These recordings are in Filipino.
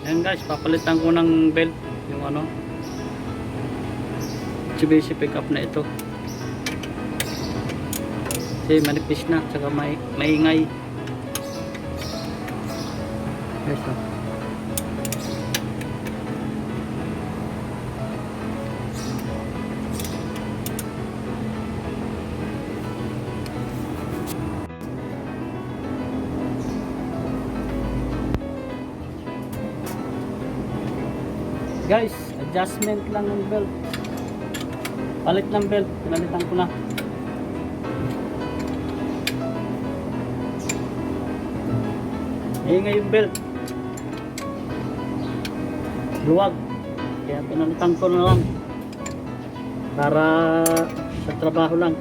Ayan guys, papalitan ko ng belt yung ano Mitsubishi pickup na ito kasi manipis na saka maingay guys. Guys, adjustment lang ng belt. Palit ng belt, pinalitan ko na. Ingay yung belt. Luwag. Kaya pinalitan ko na lang. Para sa trabaho lang.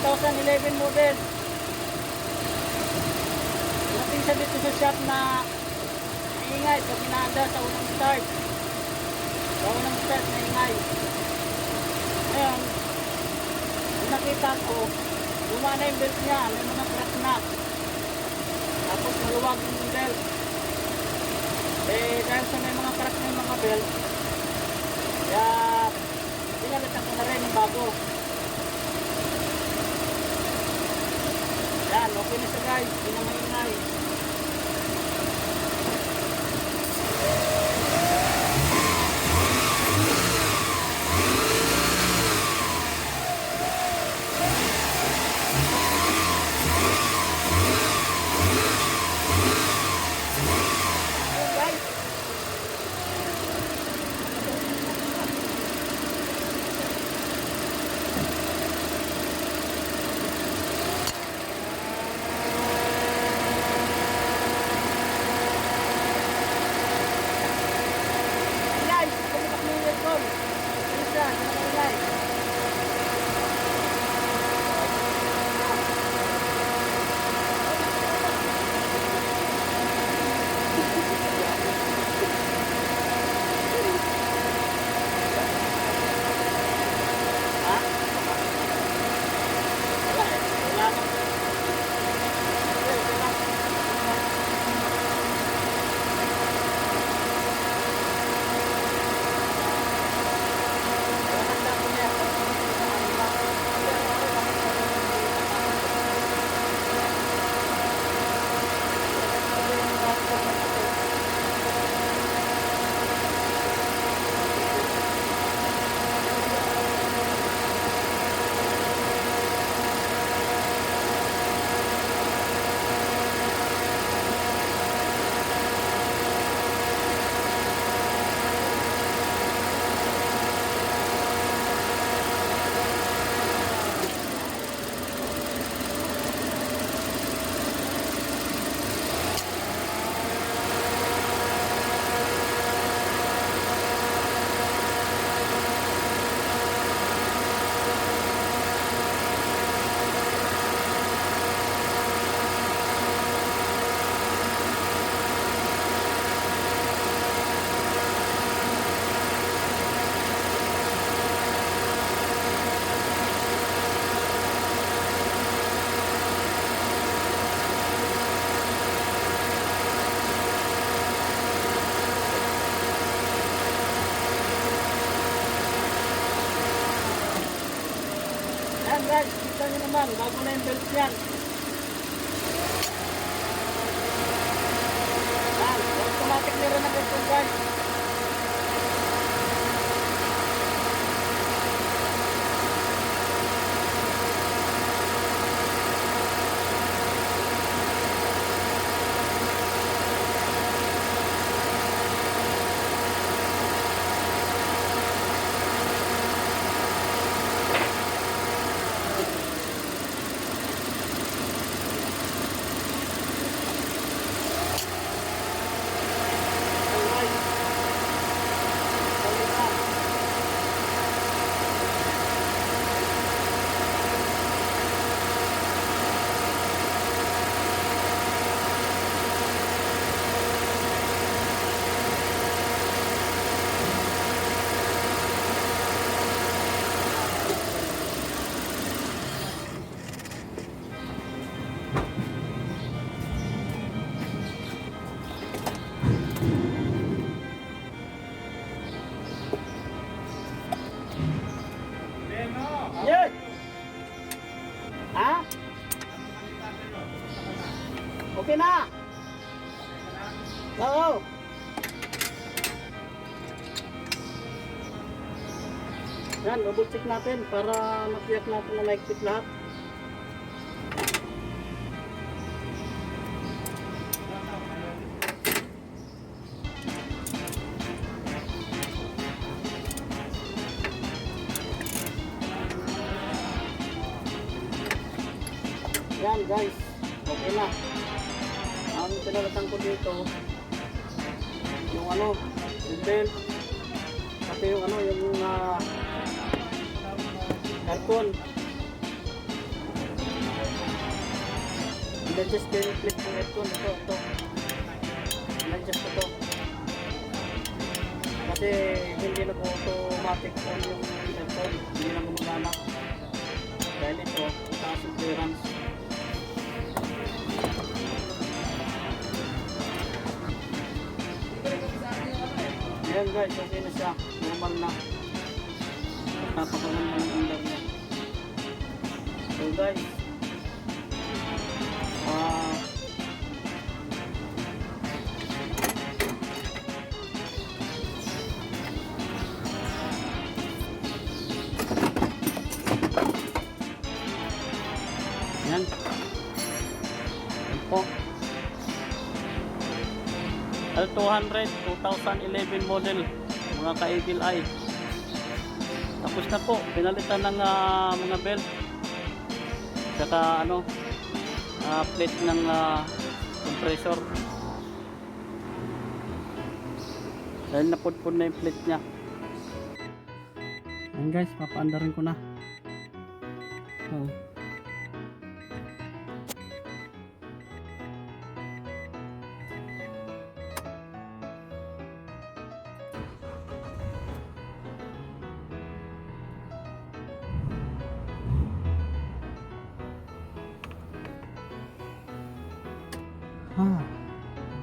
2011 model. Dating siya dito sa shop na maingay pag inaanda sa unang start. Sa unang start maingay. Ngayon, kung nakita ko, lumana yung belt niya, may mga crack na. Tapos maluwag yung belt. Eh, dahil sa may mga crack na yung mga belt, kaya pinalitan ko na rin yung bago. Yan, okay na siya guys, hindi na maingay. Ayan guys, kita nyo naman, bago na yung belt yan. Ayan, automatic na rin ang belt guys. Yes! Ha? Okay na! Oo! Yan, double check natin para matiyak natin na maikpit lahat. Yan guys, okay na. Ang pinalatan ko dito, yung ano, yung belt, pati yung ano, yung aircon. In-adjust ko yung clip ng aircon. Ito. In-adjust ko to. Kasi hindi na po automatic on yung aircon. Hindi na gumagana. Dahil ito, mataas yung clearance. Ayan guys, okay na siya. Normal na. Napakaganda ng under niya. So guys, yan. Yan po. L-200 2011 model, mga ka-eagle eye. Tapos na po, pinalitan ng mga belt, saka plate ng compressor. Dahil napudpud na yung plate nya. Ayan guys, papaandarin ko na.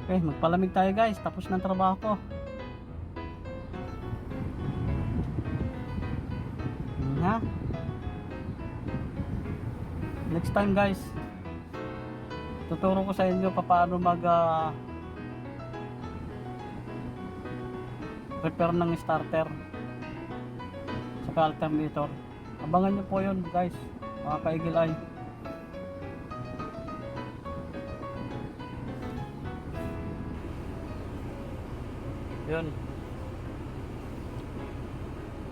Okay, magpalamig tayo guys, tapos ng trabaho ko. Ha? Next time guys, tuturo ko sa inyo paano mag repair ng starter sa alternator. Abangan nyo po yun guys, mga ka-eagle eye. Yun.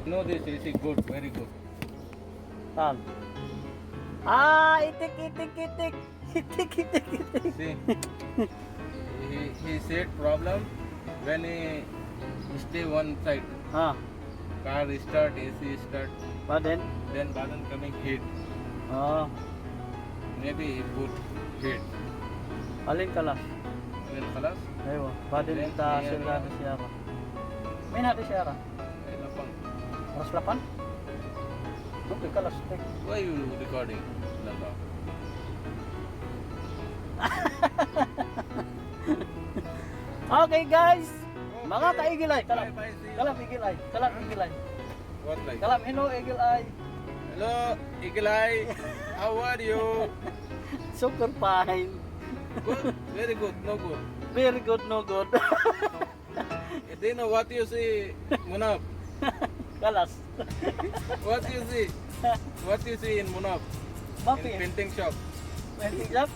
No, this is good, very good. Saan? Itik. See, he said problem when he stay one side. Car start, AC start. But then button coming heat. Maybe he put heat. Alin kalas? Then kalas. Aywa. Badin kita sila na siya. May natin siya. Lapang. Aras lapan? Okay, kalas. Why you recording? Lala. Okay guys, mga ka-eagle eye. Kalam Bye, see you. eagle eye. Kalam eagle eye. What like? Kalam hello eagle eye. Hello, Eagle Eye. How are you? Super fine. Good, very good, no good. Very good, no good. Dino, what you see, Munaf? Kalas. What you see? What you see in Munaf? In Mapi. painting shop? Pwede lang.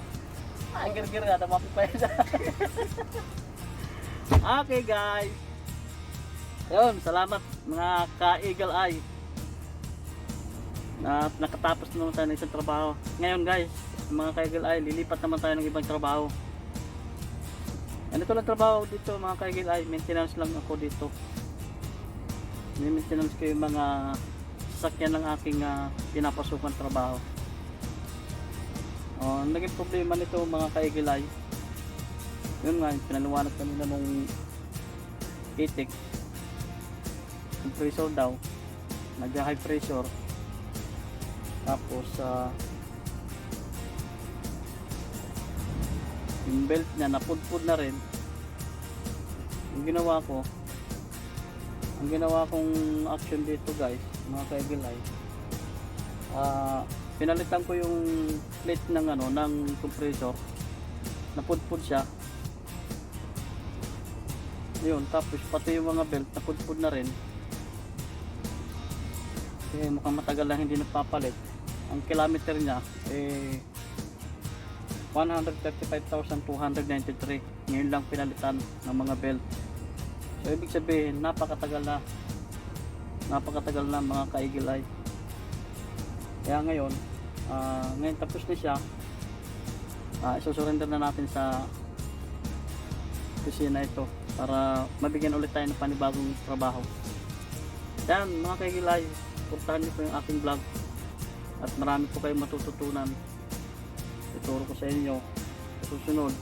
Gir-gir nga na mapi pa yun. Okay guys. Yun, salamat mga ka-eagle eye. At nakatapos naman tayo ng isang trabaho. Ngayon guys, mga ka-eagle eye, lilipat naman tayo ng ibang trabaho. Ganito lang trabaho dito mga ka-eagle eye. Maintenance lang ako dito. Maintenance ko yung mga sasakyan ng aking pinapasukan trabaho. Naging problema nito mga ka-eagle eye. Yun nga, pinaliwanag kanina nung itik. Compressor daw. Nag-high pressure. Tapos yung belt niya napudpud na rin. Ang ginawa kong action dito guys, mga ka-eagle eye, pinalitan ko yung plate ng ng compressor. Napudpud siya. Yun, tapos pati yung mga belt napudpud na rin. Kasi mukhang matagal lang hindi nagpapalit. Ang kilometer niya 135,293. Ngayon lang pinalitan ng mga belt. So ibig sabihin napakatagal na mga ka-eagle eye. Kaya ngayon tapos na siya. Isusurrender na natin sa kusina ito para mabigyan ulit tayo ng panibagong trabaho. Yan mga ka-eagle eye, supportahan niyo po yung aking vlog at marami po kayong matututunan. Ituro ko sa inyo susunod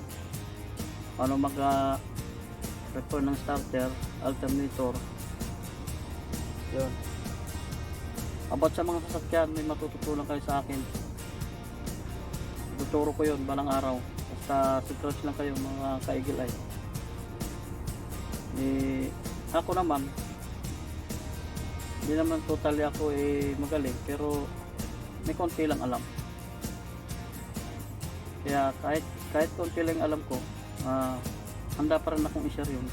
paano mag repair ng starter, alternator. Yun. About sa mga sasakyan, may matututunan kayo sa akin. Tuturo ko yun balang araw. Basta subscribe lang kayo mga kaigil ay. Ako naman, hindi naman totally ako magaling, pero may konti lang alam. Kaya kahit konti lang alam ko, handa pa rin akong i-share yun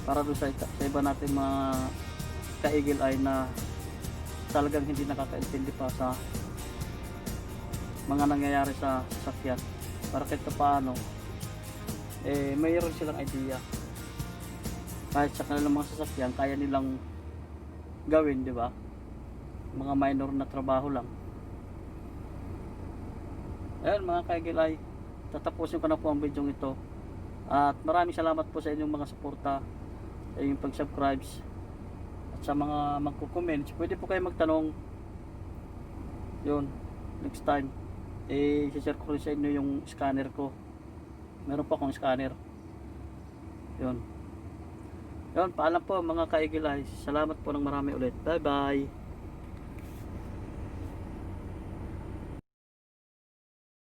para doon sa iba natin mga kaigil ay na talagang hindi nakakaintindi pa sa mga nangyayari sa sasakyan, para kahit paano mayroon silang idea kahit sa kanilang mga sasakyan kaya nilang gawin, di ba? Mga minor na trabaho lang. Ayan mga kaigilay, tatapusin ko na po ang video ito. At maraming salamat po sa inyong mga suporta, sa inyong pag-subscribe, at sa mga magko-comment. Pwede po kayo magtanong. Yun, next time i-share ko rin sa inyo yung scanner ko. Meron po akong scanner. Yun, paalam po mga kaigilay. Salamat po ng marami ulit. Bye bye.